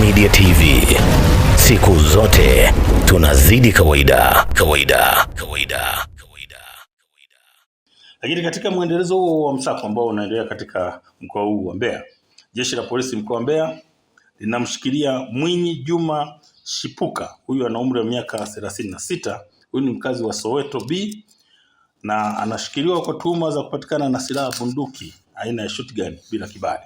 Media TV, siku zote tunazidi kawaida. Lakini katika mwendelezo huo wa msako ambao unaendelea katika mkoa huu wa Mbeya, Jeshi la Polisi mkoa wa Mbeya linamshikilia Mwinyi Juma Shipuka. Huyu ana umri wa miaka 36. Huyu ni mkazi wa Soweto B na anashikiliwa kwa tuhuma za kupatikana na silaha bunduki aina ya shotgun bila kibali.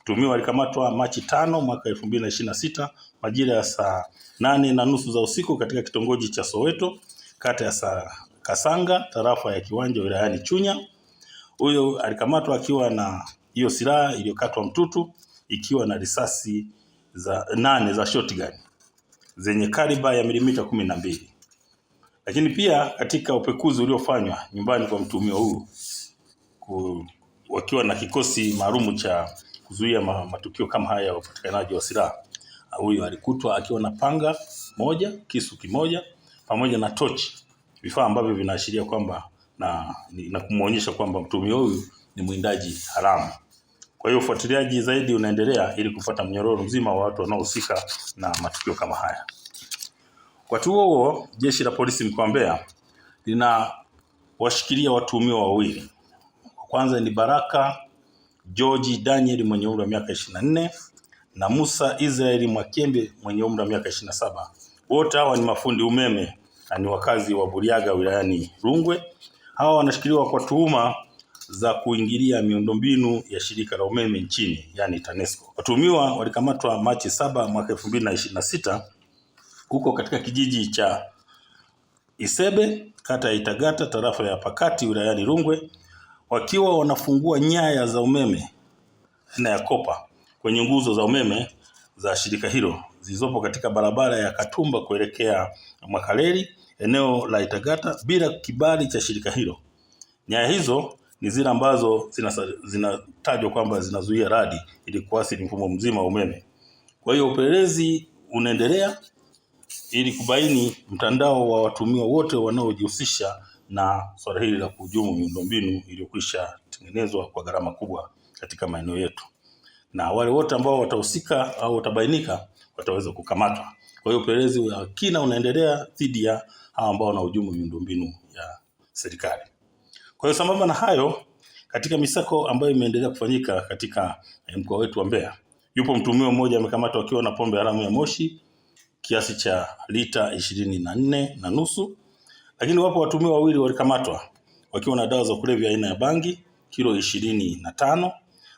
Mtuhumiwa alikamatwa Machi 5 mwaka 2026 majira ya saa 8:30 za usiku katika kitongoji cha Soweto, kata ya Kasanga, tarafa ya Kiwanja, wilayani Chunya. Huyo alikamatwa akiwa na hiyo silaha iliyokatwa mtutu ikiwa na risasi za 8 za shotgun zenye kaliba ya milimita 12. Lakini pia katika upekuzi uliofanywa nyumbani kwa mtuhumiwa huyu wakiwa na kikosi maalum cha kuzuia matukio kama haya ya upatikanaji wa silaha, huyu alikutwa akiwa na panga moja, kisu kimoja pamoja na tochi, vifaa ambavyo vinaashiria kwamba na kumuonyesha kwamba mtuhumiwa huyu ni mwindaji haramu. Kwa hiyo ufuatiliaji zaidi unaendelea ili kupata mnyororo mzima wa watu wanaohusika na matukio kama haya. Wakati huo Jeshi la Polisi mkoa wa Mbeya linawashikilia watuhumiwa wawili. Kwanza ni Baraka George Daniel mwenye umri wa miaka 24 na Musa Israeli Mwakembe mwenye umri wa miaka 27. Wote hawa ni mafundi umeme na ni wakazi wa Buriaga wilayani Rungwe. Hawa wanashikiliwa kwa tuhuma za kuingilia miundombinu ya shirika la umeme nchini, yani TANESCO. Watuhumiwa walikamatwa Machi 7 mwaka 2026 huko katika kijiji cha Isebe, kata ya Itagata, tarafa ya Pakati, wilayani Rungwe, wakiwa wanafungua nyaya za umeme aina ya kopa kwenye nguzo za umeme za shirika hilo zilizopo katika barabara ya Katumba kuelekea Mwakaleli, eneo la Itagata, bila kibali cha shirika hilo. Nyaya hizo ni zile ambazo zinatajwa kwamba zinazuia radi ili kuathiri mfumo mzima wa umeme. Kwa hiyo upelelezi unaendelea ili kubaini mtandao wa watuhumiwa wote wanaojihusisha na swala hili la kuhujumu miundombinu iliyokwisha tengenezwa kwa gharama kubwa katika maeneo yetu. Na wale wote ambao watahusika au watabainika wataweza kukamatwa. Kwa hiyo upelelezi wa kina unaendelea dhidi ya hao ambao wanahujumu miundombinu ya serikali. Kwa hiyo sambamba na hayo, katika misako ambayo imeendelea kufanyika katika mkoa wetu wa Mbeya, yupo mtuhumiwa mmoja amekamatwa akiwa na pombe haramu ya moshi kiasi cha lita 24.5. Lakini wapo watuhumiwa wawili walikamatwa wakiwa na dawa za kulevya aina ya bangi kilo 25,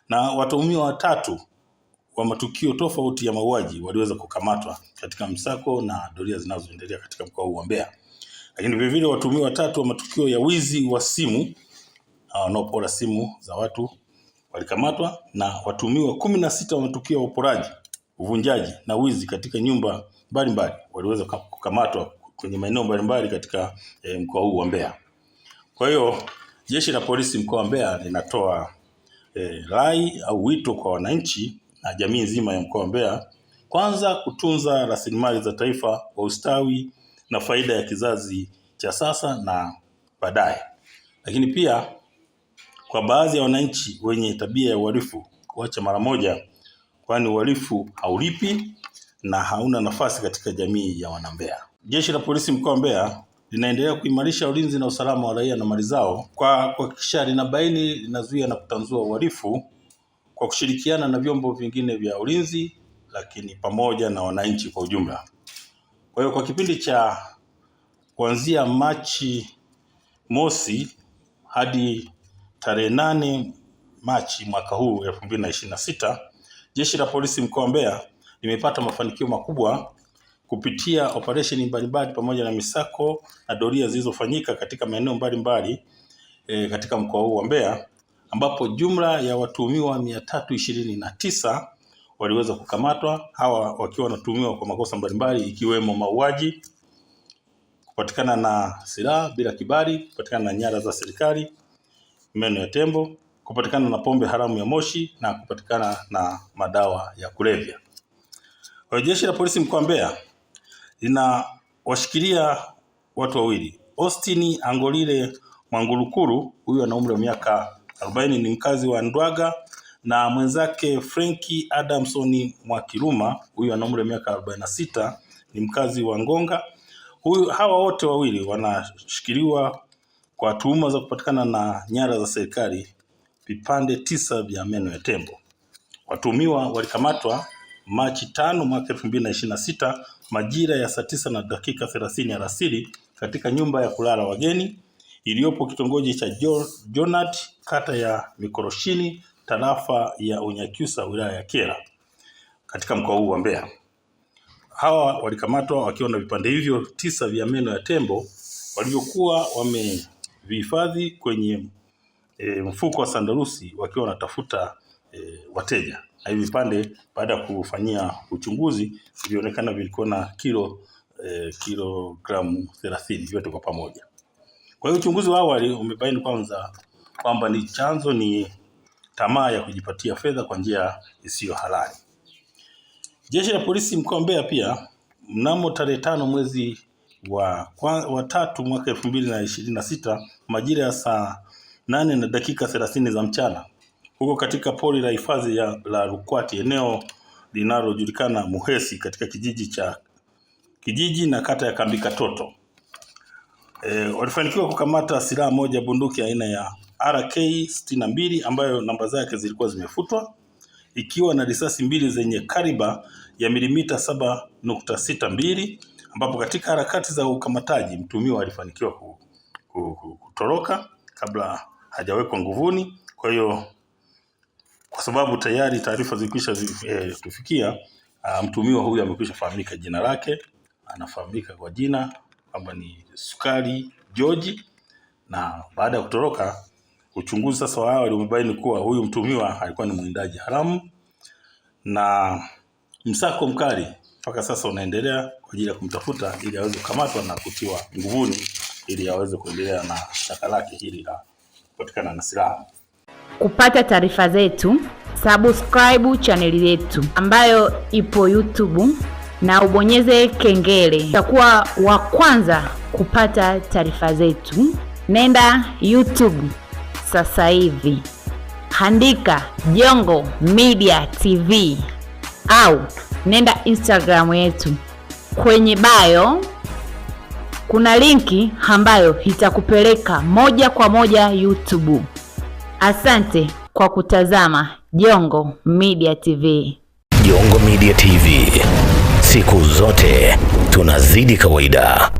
na watuhumiwa watatu wa matukio tofauti ya mauaji waliweza kukamatwa katika msako na doria zinazoendelea katika mkoa huu wa Mbeya. Lakini vile vile watuhumiwa watatu wa matukio ya wizi wa simu wanaopora simu za watu walikamatwa, na watuhumiwa 16 wa matukio ya uporaji, uvunjaji na wizi katika nyumba mbalimbali waliweza kukamatwa kwenye maeneo mbalimbali katika mkoa huu wa Mbeya. Kwa hiyo Jeshi la Polisi mkoa wa Mbeya linatoa rai au wito kwa wananchi na jamii nzima ya mkoa wa Mbeya, kwanza kutunza rasilimali za taifa kwa ustawi na faida ya kizazi cha sasa na baadaye. Lakini pia kwa baadhi ya wananchi wenye tabia ya uhalifu kuacha mara moja, kwani uhalifu haulipi na hauna nafasi katika jamii ya wanambeya. Jeshi la Polisi mkoa wa Mbeya linaendelea kuimarisha ulinzi na usalama wa raia na mali zao kwa kuhakikisha linabaini, linazuia na kutanzua uhalifu kwa kushirikiana na vyombo vingine vya ulinzi, lakini pamoja na wananchi kwa ujumla. Kwa hiyo kwa kipindi cha kuanzia Machi 1 hadi tarehe 8 Machi mwaka huu 2026, Jeshi la Polisi mkoa wa Mbeya limepata mafanikio makubwa kupitia operesheni mbalimbali pamoja na misako na doria zilizofanyika katika maeneo mbalimbali katika mkoa huu wa Mbeya, ambapo jumla ya watuhumiwa 329 waliweza kukamatwa, hawa wakiwa wanatuhumiwa kwa makosa mbalimbali ikiwemo mauaji, kupatikana na silaha bila kibali, kupatikana na nyara za serikali, meno ya tembo, kupatikana na pombe haramu ya moshi na kupatikana na madawa ya kulevya. Kwa Jeshi la Polisi mkoa wa Mbeya linawashikilia watu wawili. Austin Angolile Mwangulukuru, huyu ana umri wa miaka 40, ni mkazi wa Ndwaga na mwenzake Frenki Adamson Mwakiluma, huyu ana umri wa miaka 46, ni mkazi wa Ngonga. Hawa wote wawili wanashikiliwa kwa tuhuma za kupatikana na nyara za serikali, vipande 9 vya meno ya tembo. Watuhumiwa walikamatwa Machi 5 mwaka 2026 majira ya saa 9:30 alasiri katika nyumba ya kulala wageni iliyopo kitongoji cha Jonat, kata ya Mikoroshini, tarafa ya Unyakyusa, wilaya ya Kyela, katika mkoa huu wa Mbeya. Hawa walikamatwa wakiwa na vipande hivyo 9 vya meno ya tembo walivyokuwa wamevihifadhi kwenye mfuko wa sandarusi wakiwa wanatafuta wateja. Na hivi vipande baada ya kufanyia uchunguzi vilionekana vilikuwa na kilogramu 30 vyote kwa pamoja. Kwa hiyo uchunguzi wa awali umebaini kwanza kwamba ni chanzo ni tamaa ya kujipatia fedha kwa njia isiyo halali. Jeshi la polisi mkoa wa Mbeya pia mnamo tarehe 5 mwezi wa 3 mwaka 2026 majira ya saa 8:30 za mchana huko katika pori la hifadhi la Rukwati, eneo linalojulikana Muhesi, katika kijiji na kata ya Kambikatoto, walifanikiwa kukamata silaha moja, bunduki aina ya RK62 ambayo namba zake zilikuwa zimefutwa, ikiwa na risasi 2 zenye kaliba ya milimita 7.62, ambapo katika harakati za ukamataji mtuhumiwa alifanikiwa kutoroka kabla hajawekwa nguvuni. Kwa hiyo kwa sababu tayari taarifa zilikwisha tufikia, mtuhumiwa huyu amekwisha fahamika jina lake, anafahamika kwa jina kwamba ni Sukari George, na baada ya kutoroka uchunguzi sasa wa awali umebaini kuwa huyu mtuhumiwa alikuwa ni mwindaji haramu, na msako mkali mpaka sasa unaendelea kwa ajili ya kumtafuta ili aweze kukamatwa na kutiwa nguvuni ili aweze kuendelea na shtaka lake hili la kupatikana na silaha. Kupata taarifa zetu, subscribe channel yetu ambayo ipo YouTube na ubonyeze kengele. Utakuwa wa kwanza kupata taarifa zetu. Nenda YouTube sasa hivi, andika Jongo Media TV au nenda Instagram yetu. Kwenye bio kuna linki ambayo itakupeleka moja kwa moja YouTube. Asante kwa kutazama Jongo Media TV. Jongo Media TV, siku zote tunazidi kawaida.